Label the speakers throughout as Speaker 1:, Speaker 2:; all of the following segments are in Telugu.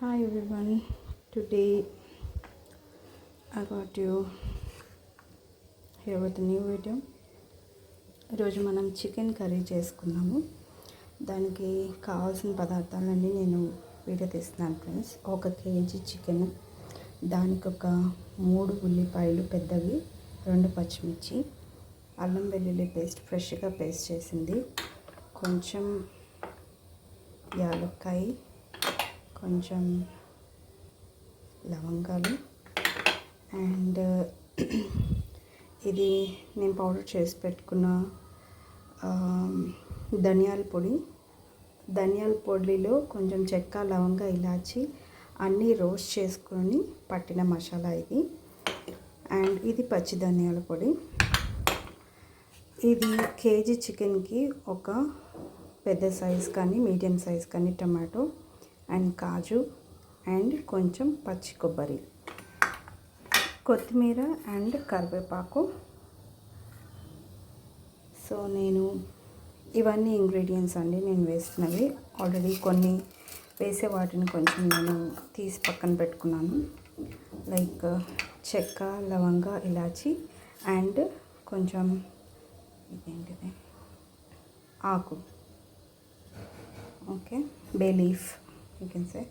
Speaker 1: Hi everyone. Today I got you here with a new video. ఈరోజు మనం చికెన్ కర్రీ చేసుకుందాము. దానికి కావాల్సిన పదార్థాలన్నీ నేను వీడియో తీస్తున్నాను ఫ్రెండ్స్. 1 కేజీ చికెన్, దానికి ఒక 3 ఉల్లిపాయలు పెద్దవి, 2 పచ్చిమిర్చి, అల్లం వెల్లుల్లి పేస్ట్ ఫ్రెష్గా పేస్ట్ చేసింది, కొంచెం యాలక్కాయ, కొంచెం లవంగాలు అండ్ ఇది నేను పౌడర్ చేసి పెట్టుకున్న ధనియాల పొడిలో కొంచెం చెక్క, లవంగా, ఇలాచి అన్నీ రోస్ట్ చేసుకొని పట్టిన మసాలా ఇది. అండ్ ఇది పచ్చి ధనియాల పొడి. ఇది కేజీ చికెన్కి ఒక పెద్ద సైజ్ కానీ మీడియం సైజ్ కానీ టమాటో అండ్ కాజు అండ్ కొంచెం పచ్చి కొబ్బరి, కొత్తిమీర అండ్ కరివేపాకు. సో నేను ఇవన్నీ ఇంగ్రీడియంట్స్ అండి నేను వేస్తున్నవి. ఆల్రెడీ కొన్ని వేసే వాటిని కొంచెం నేను తీసి పక్కన పెట్టుకున్నాను, లైక్ చెక్క, లవంగా, ఇలాచి అండ్ కొంచెం ఇదేంటిది ఆకు, okay, bay leaf you can say.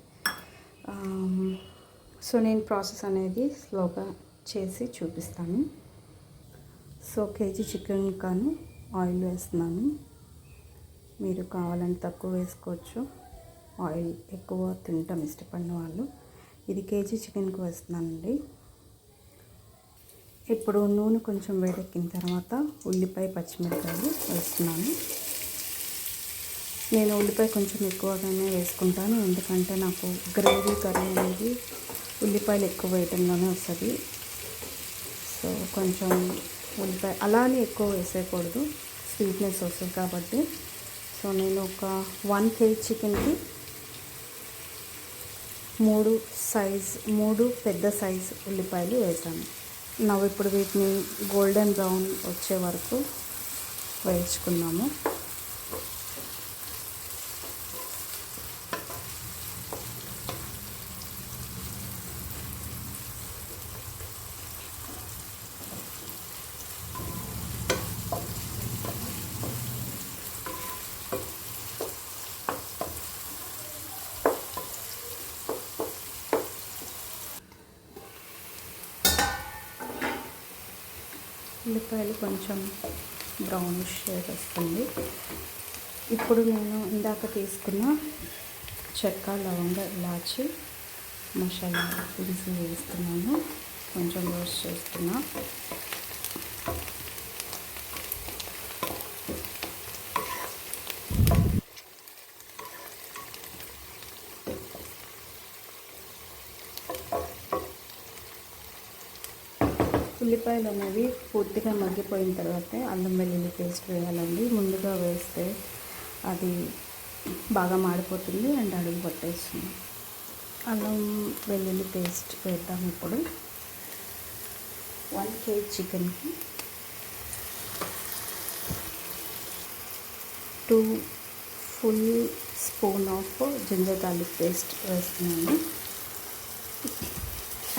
Speaker 1: So నేను ప్రాసెస్ అనేది స్లోగా చేసి చూపిస్తాను. సో కేజీ చికెన్ కానీ ఆయిల్ వేస్తున్నాను. మీరు కావాలంటే తక్కువ వేసుకోవచ్చు, ఆయిల్ ఎక్కువ తింటాం ఇష్టపడిన వాళ్ళు. ఇది కేజీ చికెన్కి వేస్తున్నానండి. ఇప్పుడు నూనె కొంచెం వేడెక్కిన తర్వాత ఉల్లిపాయ, పచ్చిమిరపకాయలు వేస్తున్నాను. నేను ఉల్లిపాయ కొంచెం ఎక్కువగానే వేసుకుంటాను, ఎందుకంటే నాకు గ్రేవీ కర్రీ అనేది ఉల్లిపాయలు ఎక్కువ వేయటంలోనే వస్తుంది. సో కొంచెం ఉల్లిపాయ అలానే ఎక్కువ వేసేయకూడదు, స్వీట్నెస్ వస్తుంది కాబట్టి. సో నేను ఒక 1 కేజీ చికెన్కి 3 పెద్ద సైజ్ ఉల్లిపాయలు వేసాను. ఇప్పుడు వీటిని గోల్డెన్ బ్రౌన్ వచ్చే వరకు వేయించుకున్నాము. ఉల్లిపాయలు కొంచెం బ్రౌనిష్ షేడ్ వస్తుంది. ఇప్పుడు నేను ఇందాక తీసుకున్న చెక్క, లవంగా, ఇలాచి మసాలా దినుసులు వేస్తున్నాను, కొంచెం రోస్ట్ చేస్తున్నా. ఉల్లిపాయలు అనేవి పూర్తిగా మగ్గిపోయిన తర్వాతే అల్లం వెల్లుల్లి పేస్ట్ వేయాలండి. ముందుగా వేస్తే అది బాగా మాడిపోతుంది అండ్ అడుగు పట్టేస్తుంది. అల్లం వెల్లుల్లి పేస్ట్ వేద్దాం ఇప్పుడు. 1 కేజీ చికెన్కి 2 full spoon of ginger garlic paste వేస్తున్నాను.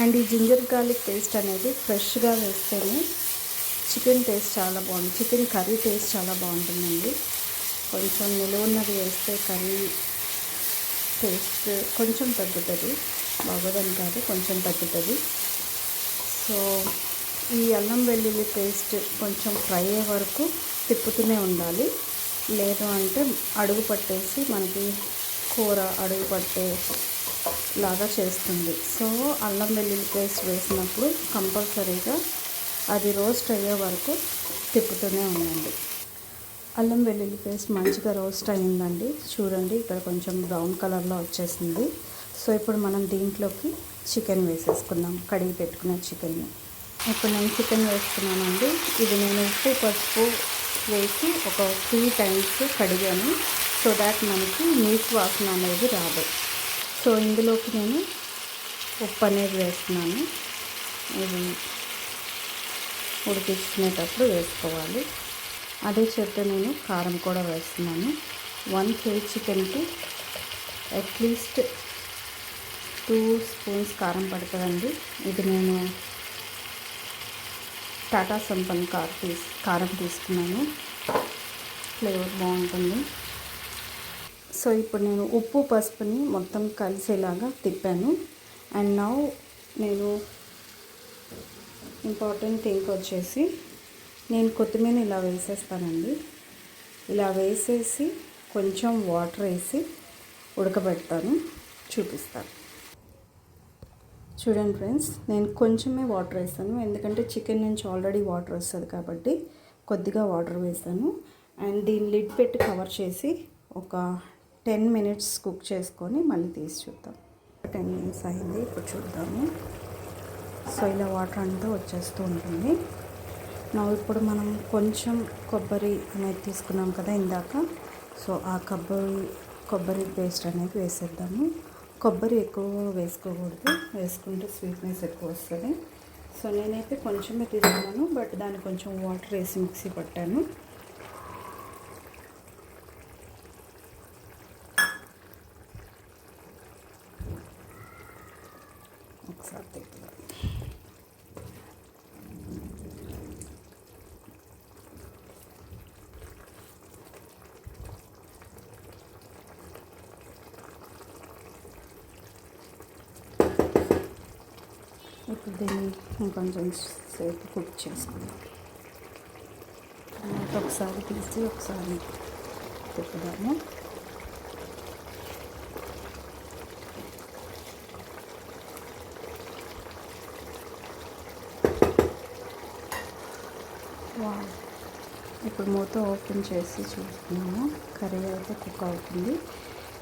Speaker 1: అండ్ ఈ జింజర్ గార్లిక్ పేస్ట్ అనేది ఫ్రెష్గా వేస్తేనే చికెన్ టేస్ట్ చాలా బాగుంటుంది, చికెన్ కర్రీ టేస్ట్ చాలా బాగుంటుందండి. కొంచెం నిలువున్నది వేస్తే కర్రీ టేస్ట్ కొంచెం తగ్గుతుంది, బాగోదని కాదు, కొంచెం తగ్గుతుంది. సో ఈ అల్లం వెల్లుల్లి పేస్ట్ కొంచెం ఫ్రై అయ్యే వరకు తిప్పుతూనే ఉండాలి, లేదు అంటే అడుగు పట్టేసి మనకి కూర అడుగు పట్టే లాగా చేస్తుంది. సో అల్లం వెల్లుల్లి పేస్ట్ వేసినప్పుడు కంపల్సరీగా అది రోస్ట్ అయ్యే వరకు తిప్పుతూనే ఉండండి. అల్లం వెల్లుల్లి పేస్ట్ మంచిగా రోస్ట్ అయిందండి, చూడండి ఇక్కడ కొంచెం బ్రౌన్ కలర్లో వచ్చేసింది. సో ఇప్పుడు మనం దీంట్లోకి చికెన్ వేసేసుకుందాం, కడిగి పెట్టుకున్న చికెన్ని. ఇప్పుడు నేను చికెన్ వేసుకున్నానండి. ఇది నేను ఉప్పు, పసుపు వేసి ఒక 3 టైమ్స్ కడిగాను, సో దాట్ మనకి నీసు వాసన అనేది రాదు. సో ఇందులోకి నేను ఉప్పు అనేది వేస్తున్నాను, ఇది ఉడికించుకునేటప్పుడు వేసుకోవాలి. అదే చేత నేను కారం కూడా వేస్తున్నాను. 1 కేజీ చికెన్కి అట్లీస్ట్ 2 స్పూన్స్ కారం పడుతుందండి. ఇది నేను టాటా సంపన్ కారం తీసుకున్నాను, ఫ్లేవర్ బాగుంటుంది. సో ఇప్పుడు నేను ఉప్పు పసుపుని మొత్తం కలిసేలాగా తిప్పాను. అండ్ నౌ నేను ఇంపార్టెంట్ థింగ్ వచ్చేసి నేను కొత్తిమీర ఇలా వేసేస్తానండి. ఇలా వేసేసి కొంచెం వాటర్ వేసి ఉడకబెడతాను, చూపిస్తాను. చూడండి ఫ్రెండ్స్, నేను కొంచెమే వాటర్ వేస్తాను, ఎందుకంటే చికెన్ నుంచి ఆల్రెడీ వాటర్ వస్తుంది కాబట్టి కొద్దిగా వాటర్ వేస్తాను. అండ్ దీన్ని లిడ్ పెట్టి కవర్ చేసి ఒక 10 minutes కుక్ చేసుకొని మళ్ళీ తీసి చూద్దాం. 10 minutes అయింది, ఇప్పుడు చూద్దాము. సో ఇలా వాటర్ అంతా వచ్చేస్తూ ఉంటుంది. ఇప్పుడు మనం కొంచెం కొబ్బరి అనేది తీసుకున్నాం కదా ఇందాక, సో ఆ కొబ్బరి పేస్ట్ అనేది వేసేద్దాము. కొబ్బరి ఎక్కువ వేసుకోకూడదు, వేసుకుంటే స్వీట్నెస్ ఎక్కువ వస్తుంది. సో నేనైతే కొంచెమే తీసుకున్నాను, బట్ దాన్ని కొంచెం వాటర్ వేసి మిక్సీ పట్టాను. ఒకసారి తిప్పుదాం. ఇప్పుడు దీన్ని ఇంకొంచెం సేపు కుక్ చేసుకుందాం. ఒకసారి తీసి ఒకసారి తిప్పుదాము. ఇప్పుడు మూత ఓపెన్ చేసి చూస్తున్నాము. కర్రీ అయితే కుక్ అవుతుంది.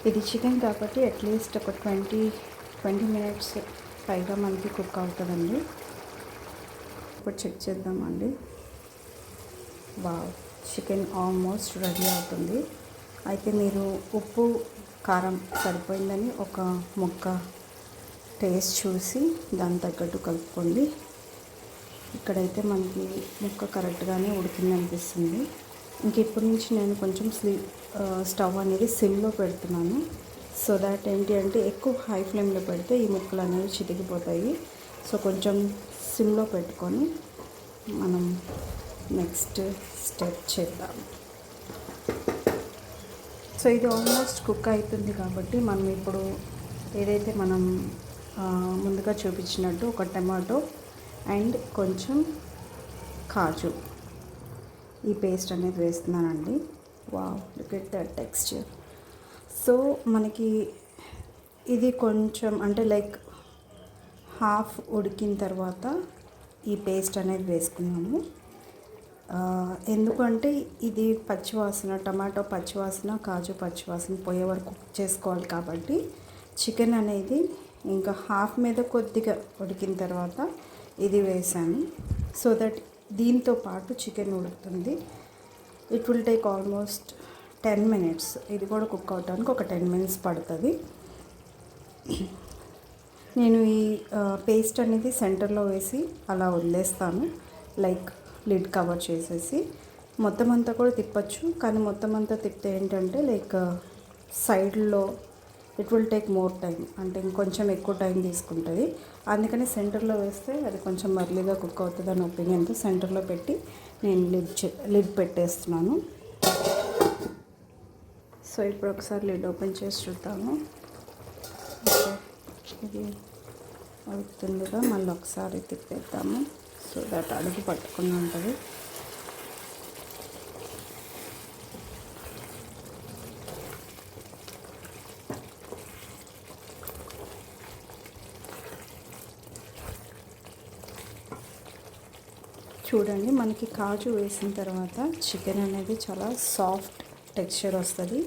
Speaker 1: ఇది చికెన్ కాబట్టి అట్లీస్ట్ ఒక 20 minutes పైగా మనకి కుక్ అవుతుందండి. ఇప్పుడు చెక్ చేద్దామండి. చికెన్ ఆల్మోస్ట్ రెడీ అవుతుంది. అయితే మీరు ఉప్పు కారం సరిపోయిందని ఒక ముక్క టేస్ట్ చూసి దాని తగ్గట్టు కలుపుకోండి. ఇక్కడైతే మనకి ముక్క కరెక్ట్గానే ఉడికింది అనిపిస్తుంది. ఇంక ఇప్పటి నుంచి నేను కొంచెం స్టవ్ అనేది సిమ్లో పెడుతున్నాను. సో దాట్ ఏంటి అంటే ఎక్కువ హై ఫ్లేమ్లో పెడితే ఈ ముక్కలు అనేవి చితికిపోతాయి. సో కొంచెం సిమ్లో పెట్టుకొని మనం నెక్స్ట్ స్టెప్ చేద్దాం. సో ఇది ఆల్మోస్ట్ కుక్ అవుతుంది కాబట్టి మనం ఇప్పుడు ఏదైతే మనం ముందుగా చూపించినట్టు ఒక టమాటో అండ్ కొంచెం కాజు ఈ పేస్ట్ అనేది వేస్తున్నానండి. Look at the texture. So మనకి ఇది కొంచెం అంటే లైక్ హాఫ్ ఉడికిన తర్వాత ఈ పేస్ట్ అనేది వేసుకున్నాము. ఎందుకంటే ఇది పచ్చివాసన, టమాటో పచ్చివాసన, కాజు పచ్చివాసన పోయే వరకు కుక్ చేసుకోవాలి కాబట్టి చికెన్ అనేది ఇంకా హాఫ్ మీద కొద్దిగా ఉడికిన తర్వాత ఇది వేసాను. సో దట్ దీంతో పాటు చికెన్ ఉడుకుతుంది. It will take almost 10 minutes. ఇది కూడా కుక్ అవడానికి ఒక 10 minutes పడుతుంది. నేను ఈ పేస్ట్ అనేది సెంటర్లో వేసి అలా వదిలేస్తాను, లైక్ లిడ్ కవర్ చేసేసి. మొత్తం అంతా కూడా తిప్పచ్చు, కానీ మొత్తం అంతా తిప్పితే ఏంటంటే లైక్ సైడ్లో it will take more time, అంటే ఇంకొంచెం ఎక్కువ టైం తీసుకుంటుంది. అందుకని సెంటర్లో వేస్తే అది కొంచెం మర్లీగా కుక్ అవుతుంది అని ఒపీనియన్తో సెంటర్లో పెట్టి నేను లిడ్ పెట్టేస్తున్నాను. సో ఇప్పుడు ఒకసారి లిడ్ ఓపెన్ చేసి చూద్దాము. ఇది అవుతుందిగా, మళ్ళీ ఒకసారి తిప్పేద్దాము. సో దట్ అడుగు పట్టుకుని ఉంటుంది. చూడండి, మనకి కాజు వేసిన తర్వాత చికెన్ అనేది చాలా సాఫ్ట్ టెక్స్చర్ వస్తుంది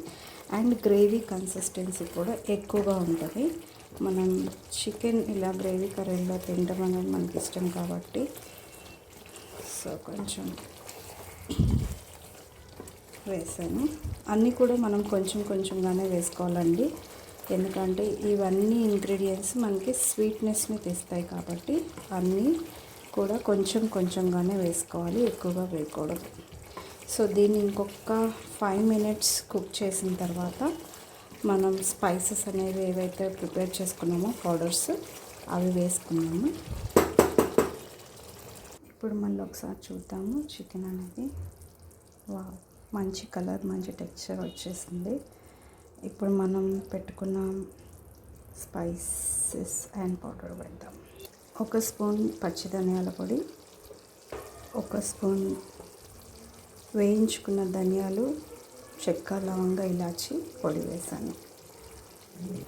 Speaker 1: అండ్ గ్రేవీ కన్సిస్టెన్సీ కూడా ఎక్కువగా ఉంటుంది. మనం చికెన్ ఇలా గ్రేవీ కర్రీలో తినడం అనేది మనకి ఇష్టం కాబట్టి సో కొంచెం వేసాను. అన్నీ కూడా మనం కొంచెం కొంచెంగానే వేసుకోవాలండి, ఎందుకంటే ఇవన్నీ ఇంగ్రీడియంట్స్ మనకి స్వీట్నెస్ని తెస్తాయి కాబట్టి అన్నీ కూడా కొంచెం కొంచెంగానే వేసుకోవాలి, ఎక్కువగా వేయకూడదు. సో దీన్ని ఇంకొక 5 minutes కుక్ చేసిన తర్వాత మనం స్పైసెస్ అనేవి ఏవైతే ప్రిపేర్ చేసుకున్నామో పౌడర్స్ అవి వేసుకున్నాము. ఇప్పుడు మళ్ళీ ఒకసారి చూద్దాము. చికెన్ అనేది మంచి కలర్, మంచి టెక్స్చర్ వచ్చేసింది. ఇప్పుడు మనం పెట్టుకున్న స్పైసెస్ అండ్ పౌడర్ పెడదాం. 1 స్పూన్ పచ్చి ధనియాల పొడి, 1 స్పూన్ వేయించుకున్న ధనియాలు, చెక్క, లవంగ, ఇలాచి పొడి వేసాను.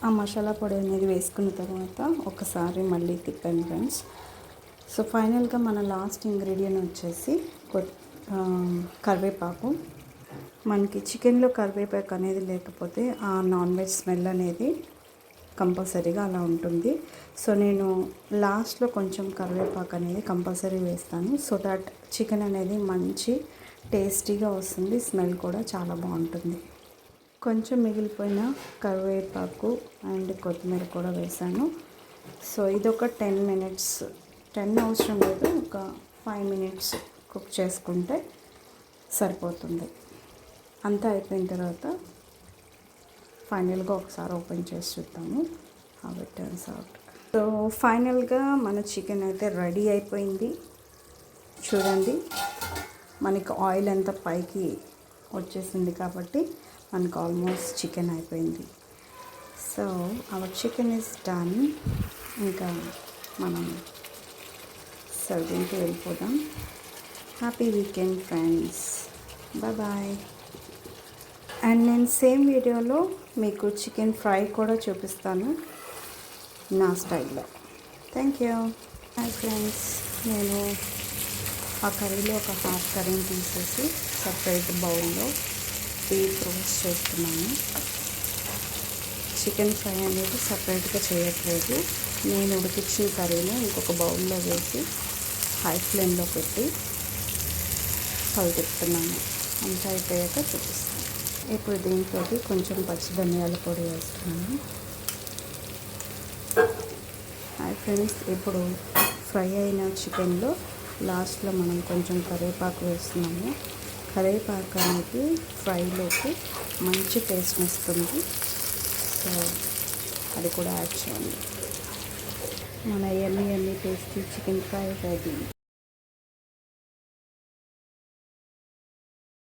Speaker 1: ఆ మసాలా పొడి అనేది వేసుకున్న తర్వాత ఒకసారి మళ్ళీ తిప్పాను ఫ్రెండ్స్. సో ఫైనల్గా మన లాస్ట్ ఇంగ్రీడియంట్ వచ్చేసి కరివేపాకు. మనకి చికెన్లో కరివేపాకు అనేది లేకపోతే ఆ నాన్ వెజ్ స్మెల్ అనేది కంపల్సరీగా అలా ఉంటుంది. సో నేను లాస్ట్లో కొంచెం కరివేపాకు అనేది కంపల్సరీ వేస్తాను. సో దట్ చికెన్ అనేది మంచి టేస్టీగా వస్తుంది, స్మెల్ కూడా చాలా బాగుంటుంది. కొంచెం మిగిలిపోయిన కరివేపాకు అండ్ కొత్తిమీర కూడా వేసాను. సో ఇదొక 10 మినిట్స్, 10 అవసరం లేదు, ఒక 5 మినిట్స్ కుక్ చేసుకుంటే సరిపోతుంది. అంతా అయిపోయిన తర్వాత ఫైనల్గా ఒకసారి ఓపెన్ చేసి చూద్దాము how it turns out. So ఫైనల్గా మన చికెన్ అయితే రెడీ అయిపోయింది. చూడండి, మనకి ఆయిల్ అంతా పైకి వచ్చేసింది కాబట్టి మనకు ఆల్మోస్ట్ చికెన్ అయిపోయింది. So our chicken is done. ఇంకా మనం సర్వింగ్కి వెళ్ళిపోదాం. Happy weekend friends, bye. And నేను సేమ్ వీడియోలో మీకు చికెన్ ఫ్రై కూడా చూపిస్తాను నా స్టైల్లో. Thank you. హాయ్ ఫ్రెండ్స్, నేను ఆ కర్రీలో ఒక హాఫ్ కర్రీని తీసేసి సపరేట్ బౌల్లో డీప్ రోస్ట్ చేస్తున్నాను. చికెన్ ఫ్రై అనేది సపరేట్గా చేయట్లేదు. నేను ఉడికించిన కర్రీని ఇంకొక బౌల్లో వేసి హై ఫ్లేమ్లో పెట్టి కలుపుతున్నాను. అంతా అయిపోయాక చూపిస్తాను. ఇప్పుడు దీంట్లో కొంచెం పచ్చి ధనియాల పొడి వేస్తున్నాను. హాయ్ ఫ్రెండ్స్, ఇప్పుడు ఫ్రై అయిన చికెన్లో లాస్ట్లో మనం కొంచెం కరివేపాకు వేస్తున్నాము. కరివేపాకు అనేది ఫ్రైలోకి మంచి టేస్ట్ ఇస్తుంది. సో అది కూడా యాడ్ చేయండి. మన ఎమ్మి టేస్టీ చికెన్ ఫ్రై రెడీ.